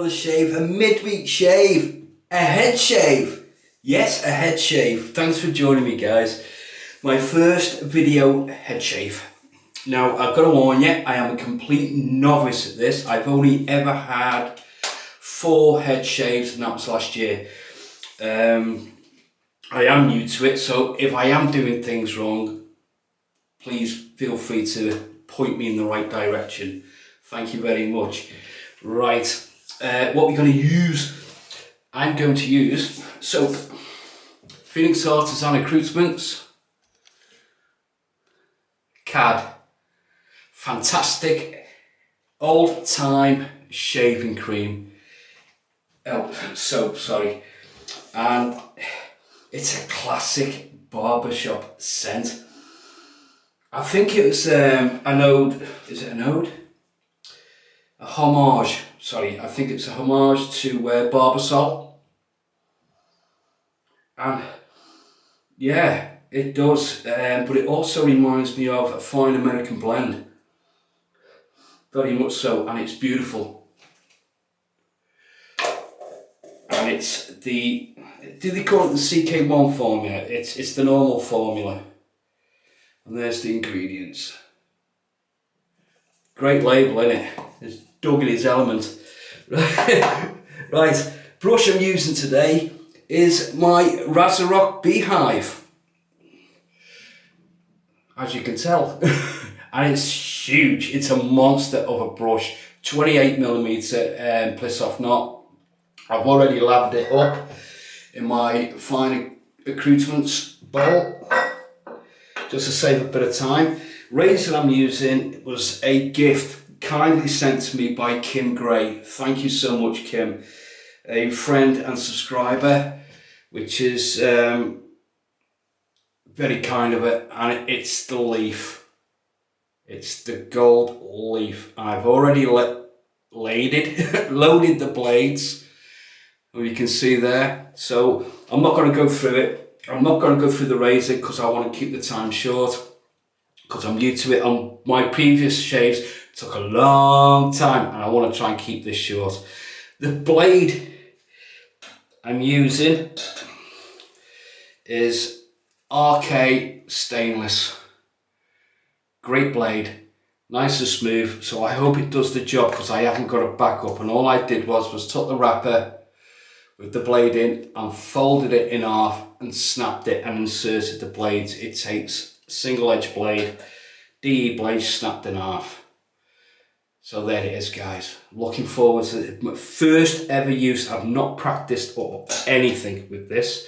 another shave, a midweek shave, a head shave. Yes, a head shave. Thanks for joining me, guys. My first video head shave. Now, I've got to warn you, I am a complete novice at this. I've only ever had 4 head shaves, and that was last year. I am new to it, so if I am doing things wrong, please feel free to point me in the right direction. Thank you very much. Right, what we're going to use, I'm going to use soap, Phoenix Artisan Accoutrements, CaD, fantastic old time shaving cream, soap, sorry, and it's a classic barbershop scent. I think it was an ode, is it an ode? A homage, sorry, I think it's a homage to Barbasol. And yeah, it does, but it also reminds me of a fine American blend. Very much so, and it's beautiful. And it's the, do they call it the CK1 formula? It's the normal formula. And there's the ingredients. Great label, innit? It's Doug in his element. Right, brush I'm using today is my Razorok Beehive. As you can tell. And it's huge. It's a monster of a brush. 28mm Plissoff knot. I've already lathered it up in my fine accoutrements bowl, just to save a bit of time. Razor I'm using was a gift kindly sent to me by Kim Gray. Thank you so much, Kim. A friend and subscriber, which is very kind of it, and it's the leaf. It's the gold leaf. I've already loaded the blades, you can see there. So I'm not going to go through it. I'm not going to go through the razor because I want to keep the time short, because I'm new to it. On my previous shaves it took a long time, and I want to try and keep this short. The blade I'm using is RK stainless. Great blade, nice and smooth, so I hope it does the job, because I haven't got a backup, and all I did was took the wrapper with the blade in and folded it in half and snapped it and inserted the blades. It takes single edge blade, DE blade snapped in half. So there it is, guys. Looking forward to it. My first ever use. I've not practiced or anything with this.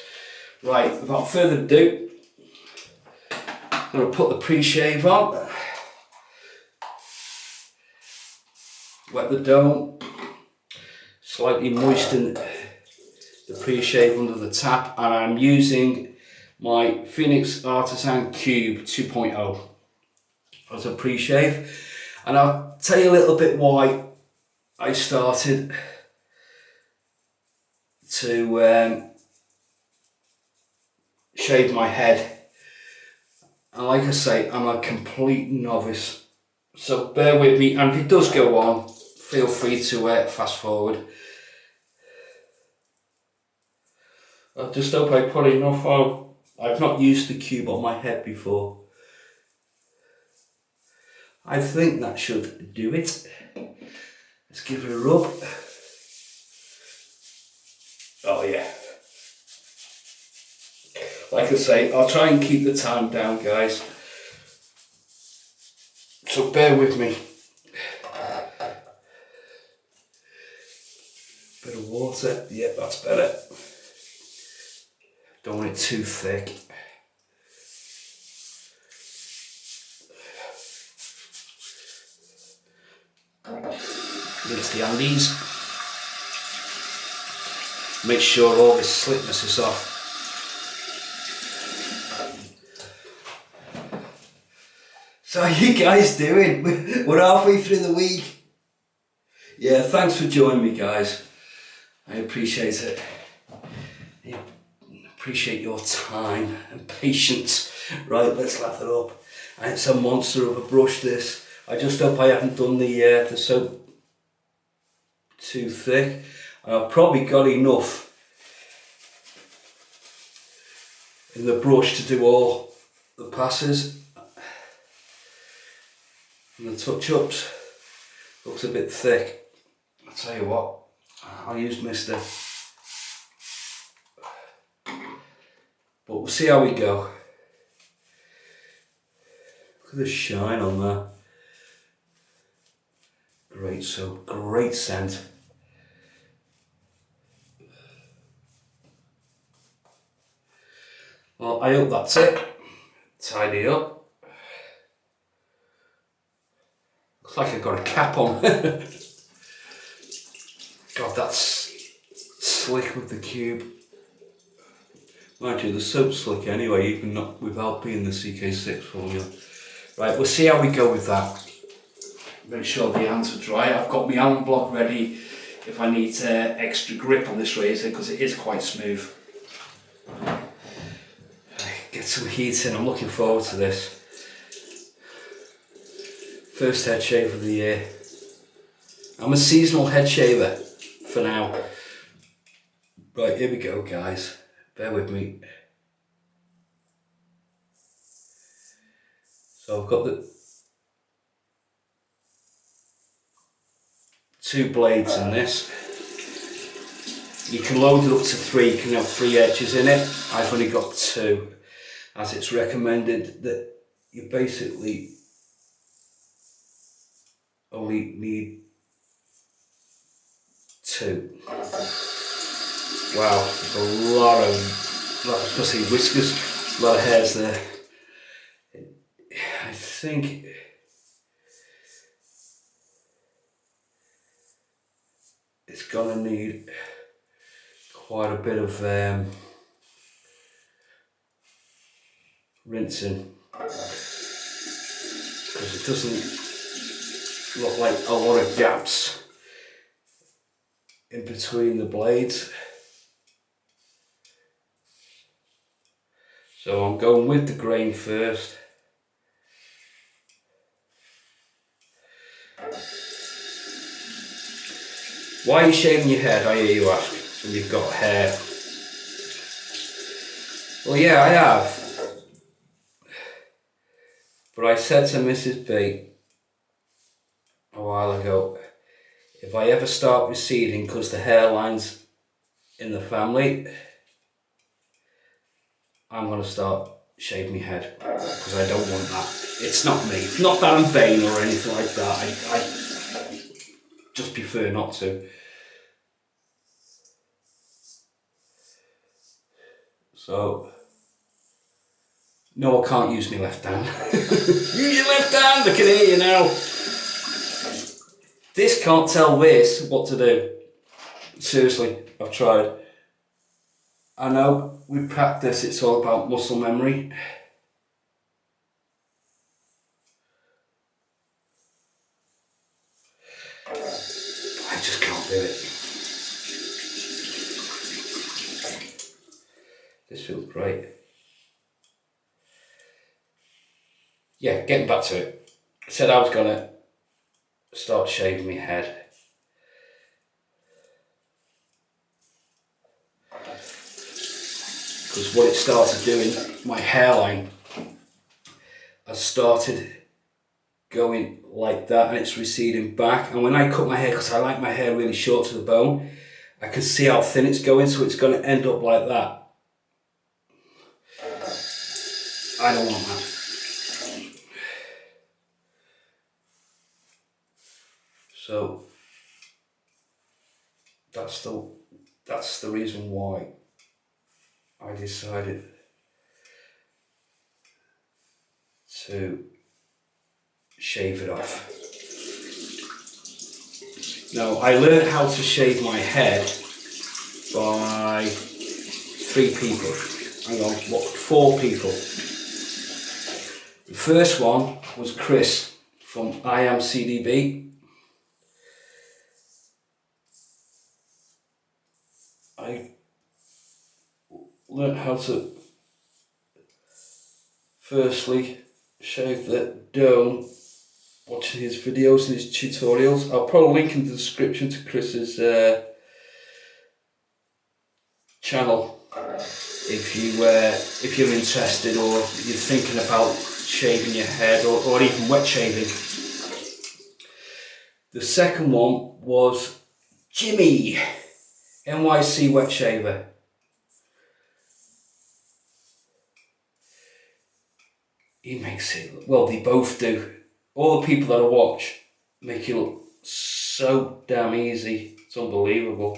Right, without further ado, I'm going to put the pre-shave on. Wet the dome. Slightly moisten the pre-shave under the tap, and I'm using my Phoenix Artisan Cube 2.0 as a pre-shave. And I'll tell you a little bit why I started to shave my head. And like I say, I'm a complete novice, so bear with me, and if it does go on, feel free to fast forward. I just hope I put enough on. I've not used the cube on my head before. I think that should do it. Let's give it a rub. Oh yeah. Like I say, I'll try and keep the time down, guys. So bear with me. Bit of water. Yeah, that's better. Don't want it too thick. Rinse the Andes. Make sure all this slickness is off. So how you guys doing? We're halfway through the week. Yeah, thanks for joining me, guys. I appreciate it. I appreciate your time and patience. Right, let's lather up. And it's a monster of a brush, this. I just hope I haven't done the soap too thick. I've probably got enough in the brush to do all the passes and the touch-ups. Looks a bit thick. I'll tell you what, I'll use Mister. But we'll see how we go. Look at the shine on that. Great soap, great scent. Well, I hope that's it. Tidy up. Looks like I've got a cap on. God, that's slick with the cube. Mind you, the soap's slick anyway, even not without being the CK6 formula. Right, we'll see how we go with that. Make sure the hands are dry. I've got my Alum Block ready if I need extra grip on this razor because it is quite smooth. Get some heat in, I'm looking forward to this. First head shave of the year. I'm a seasonal head shaver for now. Right, here we go guys. Bear with me. So I've got the 2 blades in this. You can load it up to 3, you can have 3 edges in it. I've only got 2, as it's recommended that you basically only need 2. Wow, there's a lot of, I was going to say whiskers, a lot of hairs there. I think it's going to need quite a bit of rinsing because it doesn't look like a lot of gaps in between the blades. So I'm going with the grain first. Why are you shaving your head, I hear you ask, when you've got hair? Well, yeah, I have. But I said to Mrs. B a while ago, if I ever start receding because the hairline's in the family, I'm going to start shaving my head because I don't want that. It's not me. It's not that I'm vain or anything like that. I just prefer not to. So, no, I can't use my left hand. Use your left hand, I can hear you now. This can't tell this what to do. Seriously, I've tried. I know, with practice it's all about muscle memory. I just can't do it. This feels great. Yeah, getting back to it. I said I was gonna start shaving my head. Because what it started doing, my hairline has started going like that and it's receding back. And when I cut my hair, because I like my hair really short to the bone, I can see how thin it's going, so it's going to end up like that. I don't want that. So that's the reason why I decided to shave it off. Now, I learned how to shave my head by 3 people. Hang on, 4 people. The first one was Chris from CDB. I learned how to firstly shave the dome watching his videos and his tutorials. I'll put a link in the description to Chris's channel if you're interested, or you're thinking about shaving your head, or even wet shaving. The second one was Jimmy, NYC Wet Shaver. He makes it, well, they both do. All the people that I watch make it look so damn easy. It's unbelievable.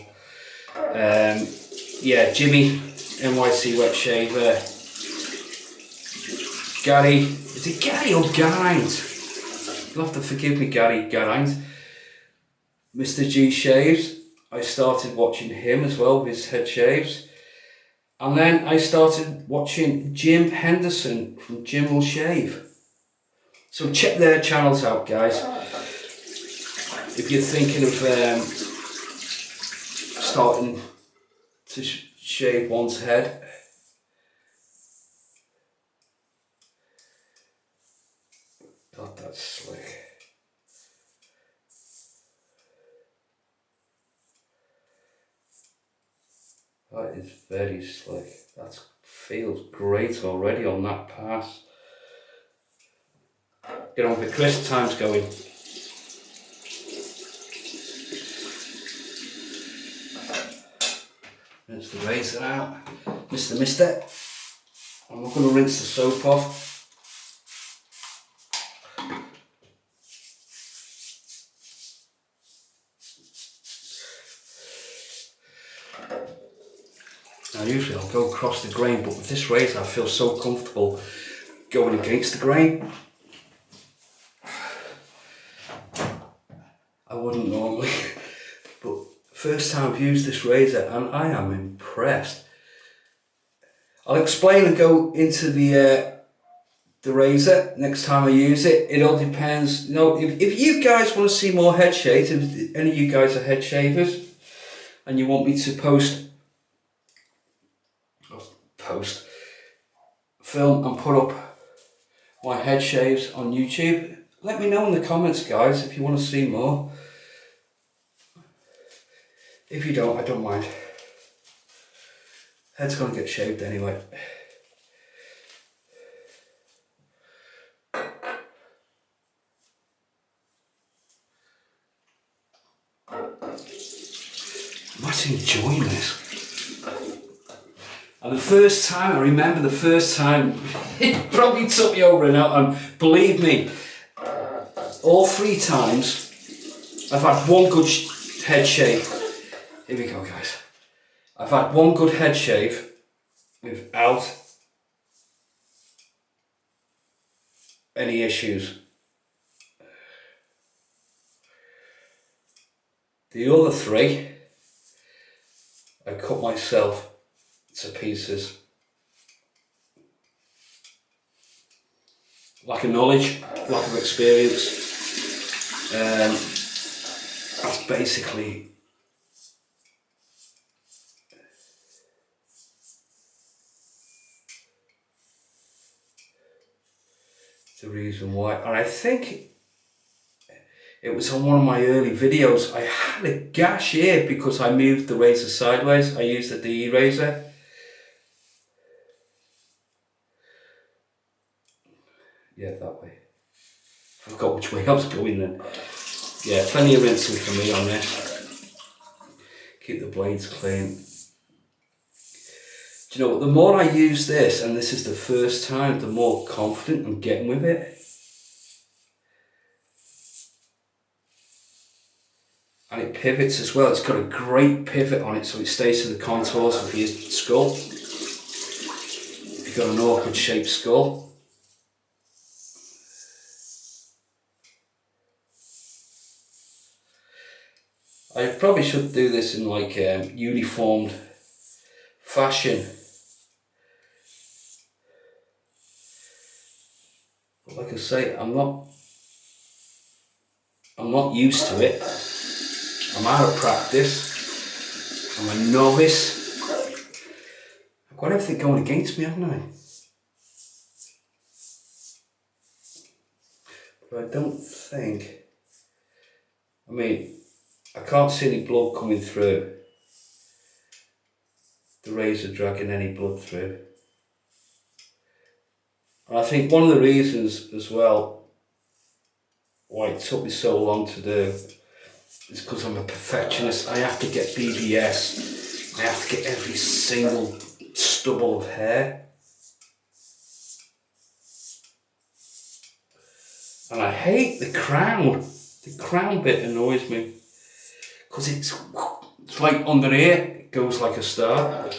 Yeah, Jimmy, NYC Wet Shaver. Gary, is it Gary or Garaines? You'll have to forgive me, Gary Garaines. Mr. G Shaves. I started watching him as well with his head shaves. And then I started watching Jim Henderson from Jim Will Shave. So check their channels out, guys. If you're thinking of starting to shave one's head. God, that's slick. That is very slick. That feels great already on that pass. Get on with Chris, time's going. Rinse the razor out. Mister. I'm not going to rinse the soap off. Now usually I'll go across the grain, but with this razor I feel so comfortable going against the grain. I wouldn't normally, but first time I've used this razor and I am impressed. I'll explain and go into the razor next time I use it. It all depends. You know, if you guys want to see more head shaves, if any of you guys are head shavers and you want me to film and put up my head shaves on YouTube, let me know in the comments, guys, if you want to see more. If you don't, I don't mind. Head's gonna get shaved anyway. I'm actually enjoying this. And the first time, I remember the first time, it probably took me over and out, and believe me, all 3 times, I've had one good head shave. Here we go, guys. I've had one good head shave without any issues. The other 3, I cut myself to pieces. Lack of knowledge, lack of experience. That's basically the reason why. And I think it was on one of my early videos. I had a gash here because I moved the razor sideways. I used the DE razor. Yeah, that way. I forgot which way I was going then. Yeah, plenty of rinsing for me on this. Keep the blades clean. Do you know what? The more I use this, and this is the first time, the more confident I'm getting with it. And it pivots as well. It's got a great pivot on it, so it stays to the contours of your skull. If you've got an awkward shaped skull. I probably should do this in like uniformed fashion. But like I say, I'm not used to it. I'm out of practice. I'm a novice. I've got everything going against me, haven't I? But I don't think, I mean, I can't see any blood coming through. The razor dragging any blood through. And I think one of the reasons as well why it took me so long to do is because I'm a perfectionist. I have to get BBS. I have to get every single stubble of hair. And I hate the crown. The crown bit annoys me. Because it's like under here, it goes like a star.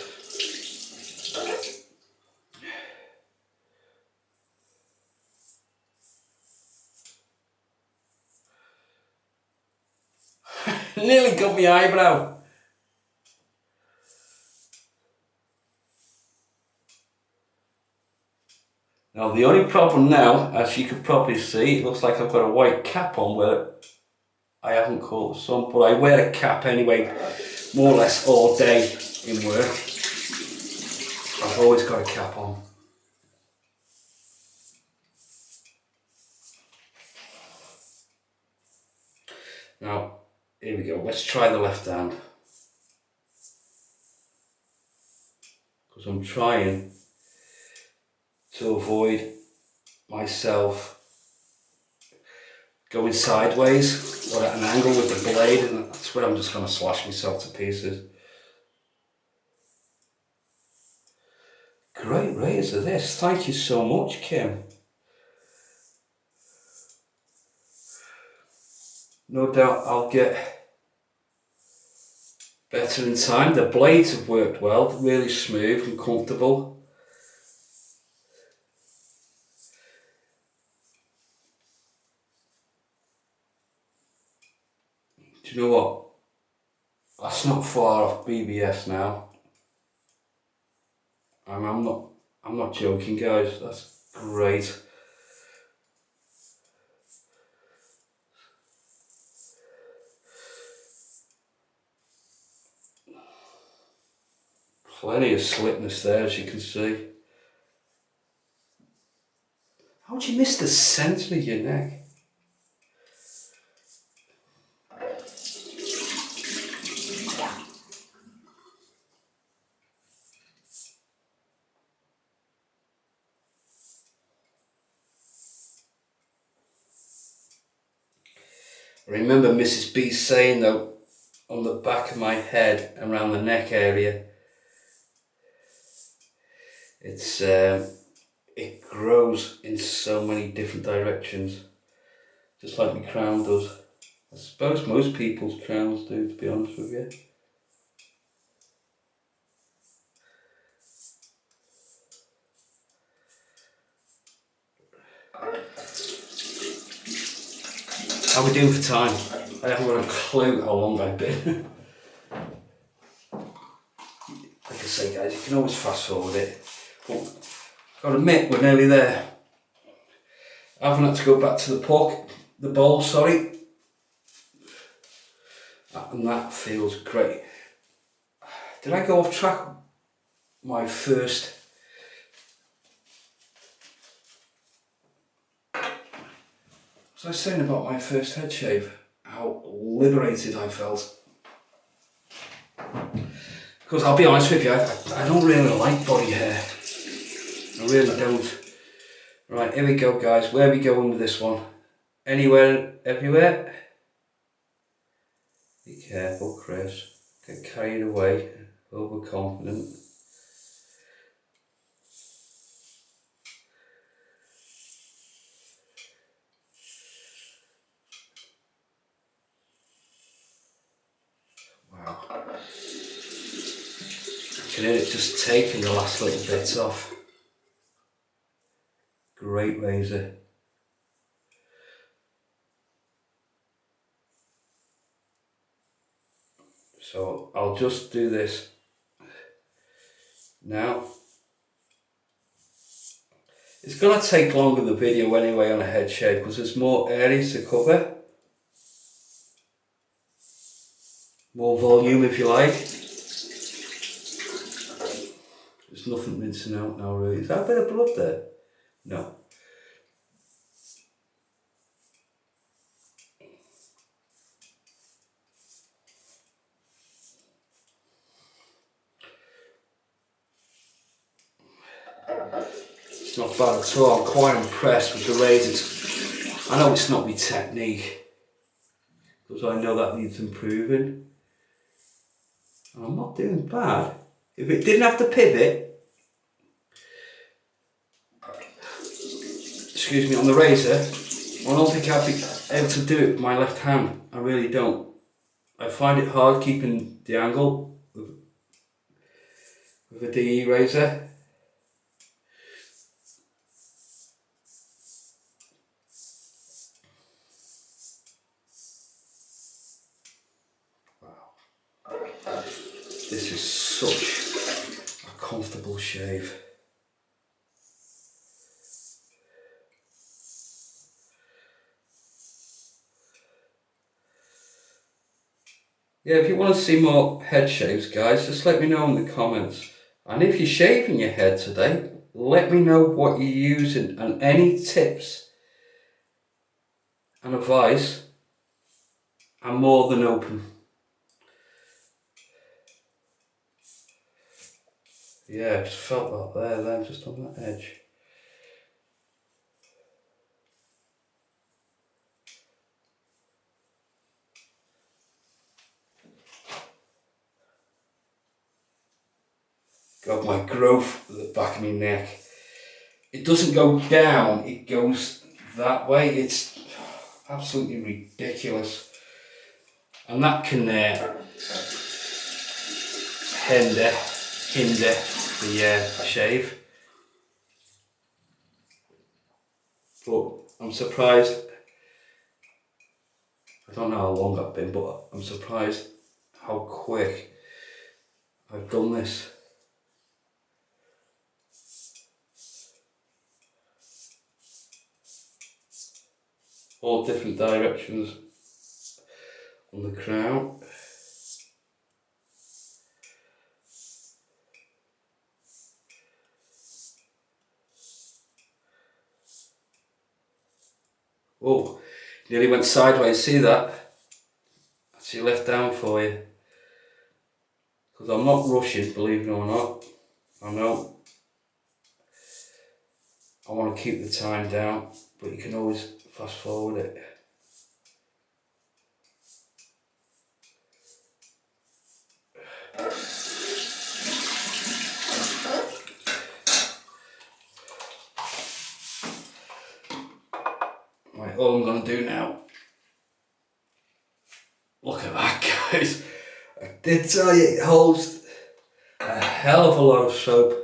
Nearly got my eyebrow. Now the only problem now, as you can probably see, it looks like I've got a white cap on where I haven't caught the sun, but I wear a cap anyway, more or less all day in work. I've always got a cap on. Now, here we go, let's try the left hand. Because I'm trying to avoid myself going sideways or at an angle with the blade, and that's where I'm just going to slash myself to pieces. Great razor this, thank you so much, Kim. No doubt I'll get better in time. The blades have worked well, really smooth and comfortable. Do you know what? That's not far off BBS now. I'm not joking, guys. That's great. Plenty of slipness there, as you can see. How'd you miss the centre of your neck? I remember Mrs. B saying though, on the back of my head, around the neck area, it grows in so many different directions, just like my crown does. I suppose most people's crowns do, to be honest with you. How are we doing for time? I haven't got a clue how long I've been. Like I say, guys, you can always fast forward it. But gotta admit, we're nearly there. I haven't had to go back to the bowl, sorry. And that feels great. Did I go off track? My first... Was I saying about my first head shave? How liberated I felt. Because I'll be honest with you, I don't really like body hair. I really don't. Right, here we go, guys. Where are we going with this one? Anywhere, everywhere? Be careful, Chris. Get carried away, overconfident. Wow. I can hear it just taking the last little bits off. Great razor. So I'll just do this now. It's going to take longer the video anyway on a head shave because there's more areas to cover. More volume if you like. There's nothing rinsing out now really. Is that a bit of blood there? No. not bad at all. I'm quite impressed with the razors. I know it's not my technique, because I know that needs improving. And I'm not doing bad. If it didn't have to pivot, excuse me, on the razor, I don't think I'd be able to do it with my left hand. I really don't. I find it hard keeping the angle with a DE razor. Wow. This is such a comfortable shave. Yeah, if you want to see more head shaves, guys, just let me know in the comments. And if you're shaving your head today, let me know what you're using and any tips and advice. I'm more than open. Yeah, I just felt that there, then, just on that edge. Got my growth at the back of my neck. It doesn't go down, it goes that way. It's absolutely ridiculous. And that can hinder the shave. But I'm surprised. I don't know how long I've been, but I'm surprised how quick I've done this. All different directions on the crown. Oh, nearly went sideways, see that? That's your left down for you. Because I'm not rushing, believe it or not. I know I want to keep the time down, but you can always fast forward it. Right, all I'm going to do now, look at that, guys. I did tell you it holds a hell of a lot of soap.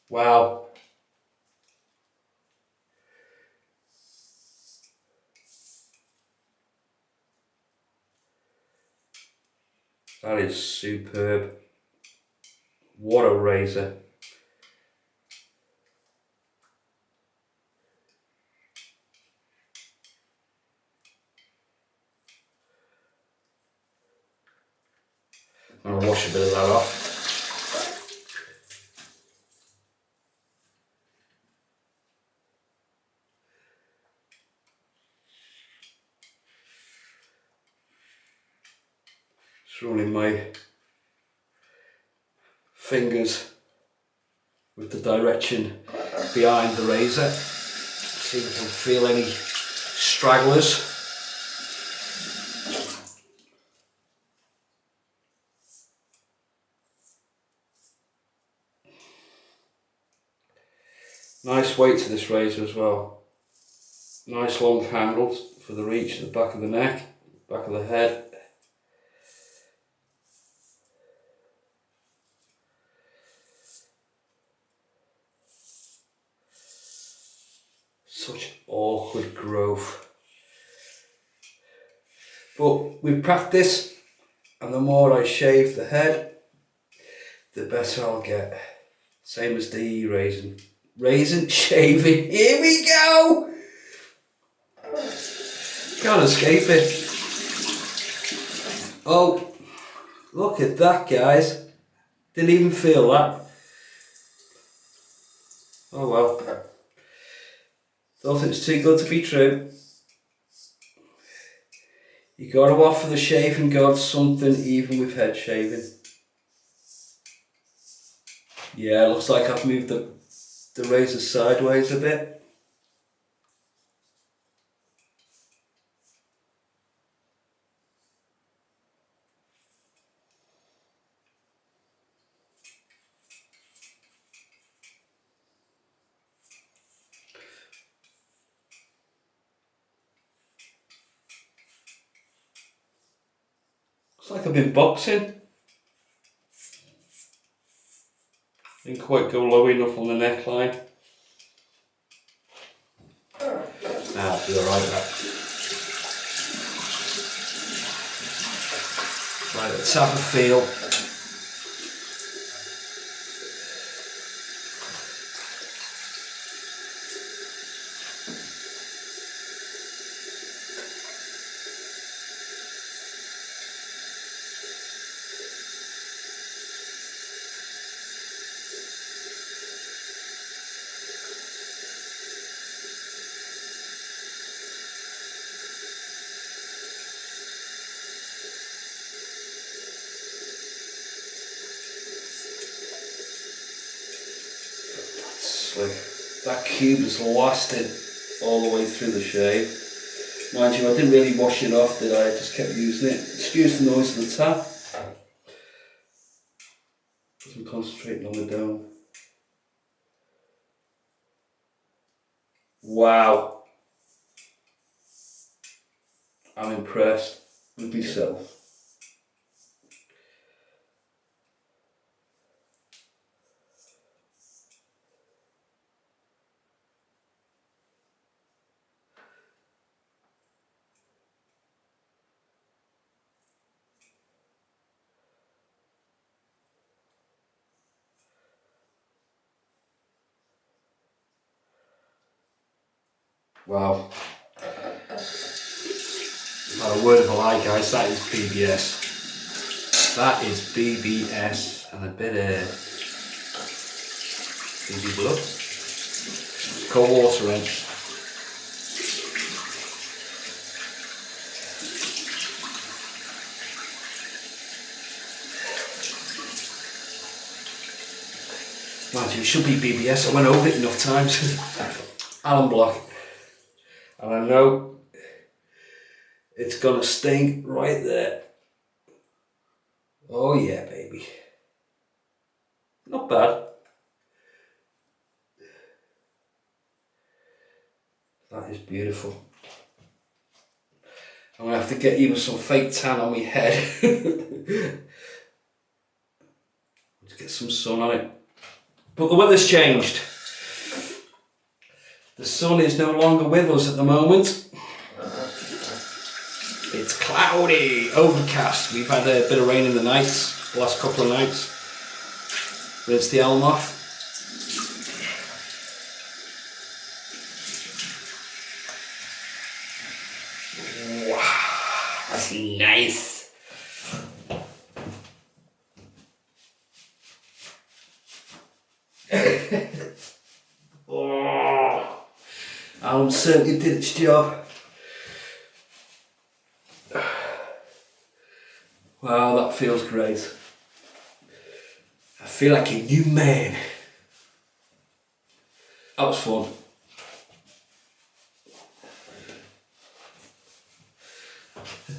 Wow. That is superb. What a razor. I'm going to wash a bit of that off. Just running my fingers with the direction behind the razor. See if I can feel any stragglers. Nice weight to this razor as well. Nice long handles for the reach at the back of the neck, back of the head. Such awkward growth. But with practice, and the more I shave the head, the better I'll get. Same as DE raisin shaving. Here we go! Can't escape it. Oh, look at that, guys. Didn't even feel that. Oh well. Don't think it's too good to be true. You gotta offer the shaving gods something, even with head shaving. Yeah, looks like I've moved the razor sideways a bit. Looks like I've been boxing. Didn't quite go low enough on the neckline. I'll be alright with that. Right, let's have a feel. That cube has lasted all the way through the shave. Mind you, I didn't really wash it off, did I? I just kept using it. Excuse the noise of the tap. I'm concentrating on the dome. Wow. I'm impressed with myself. Wow. Not a word of a lie, guys, that is BBS. That is BBS and a bit of BB blood. Cold water wrench. Mind you, it should be BBS, I went over it enough times. Alum Block. And I know it's gonna sting right there. Oh yeah, baby. Not bad. That is beautiful. I'm gonna have to get even some fake tan on my head. To get some sun on it. But the weather's changed. The sun is no longer with us at the moment. It's cloudy, overcast. We've had a bit of rain in the nights, the last couple of nights. Rinse the elm off. Wow, that's nice. Oh, Alum certainly did its job. Wow, that feels great. I feel like a new man. That was fun.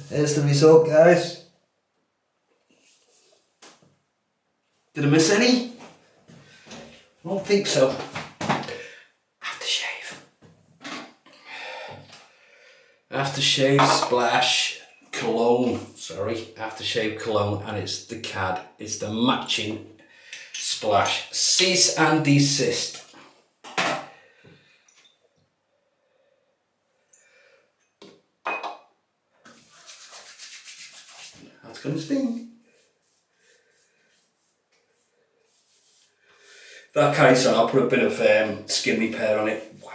There's the result, guys. Did I miss any? I don't think so. Aftershave. Aftershave splash cologne. Sorry, aftershave cologne, and it's the CaD. It's the matching splash. Cease and desist. That's gonna sting. That case, I'll put a bit of skin repair on it. Wow,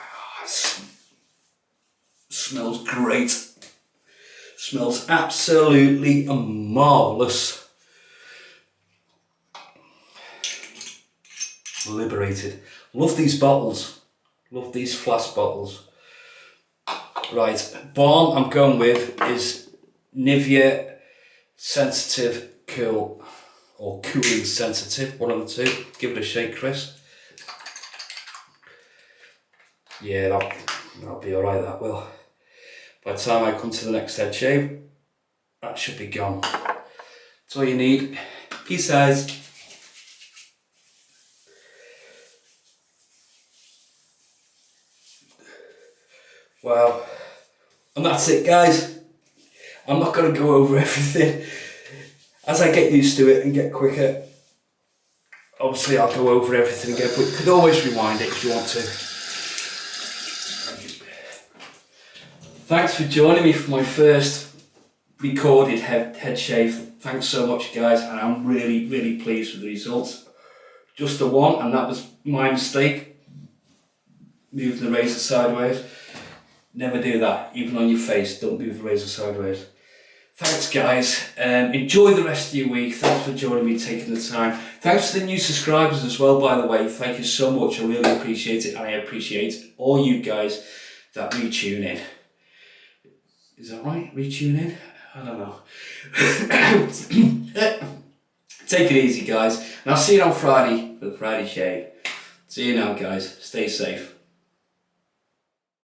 smells great. Smells absolutely marvellous. Liberated. Love these bottles. Love these flask bottles. Right, balm I'm going with is Nivea Sensitive Cool or cooling sensitive, one of the two. Give it a shake, Chris. Yeah, that'll be alright, that will. By the time I come to the next head shave, that should be gone. That's all you need. Pea size. Wow. And that's it, guys. I'm not going to go over everything. As I get used to it and get quicker, obviously I'll go over everything again, but you could always rewind it if you want to. Thanks for joining me for my first recorded head shave. Thanks so much, guys, and I'm really pleased with the results. Just the one, and that was my mistake. Moving the razor sideways. Never do that, even on your face. Don't move the razor sideways. Thanks, guys. Enjoy the rest of your week. Thanks for joining me, taking the time. Thanks to the new subscribers as well, by the way. Thank you so much. I really appreciate it, and I appreciate all you guys that retune in. Is that right? Retune in? I don't know. Take it easy, guys. And I'll see you on Friday for the Friday shave. See you now, guys. Stay safe.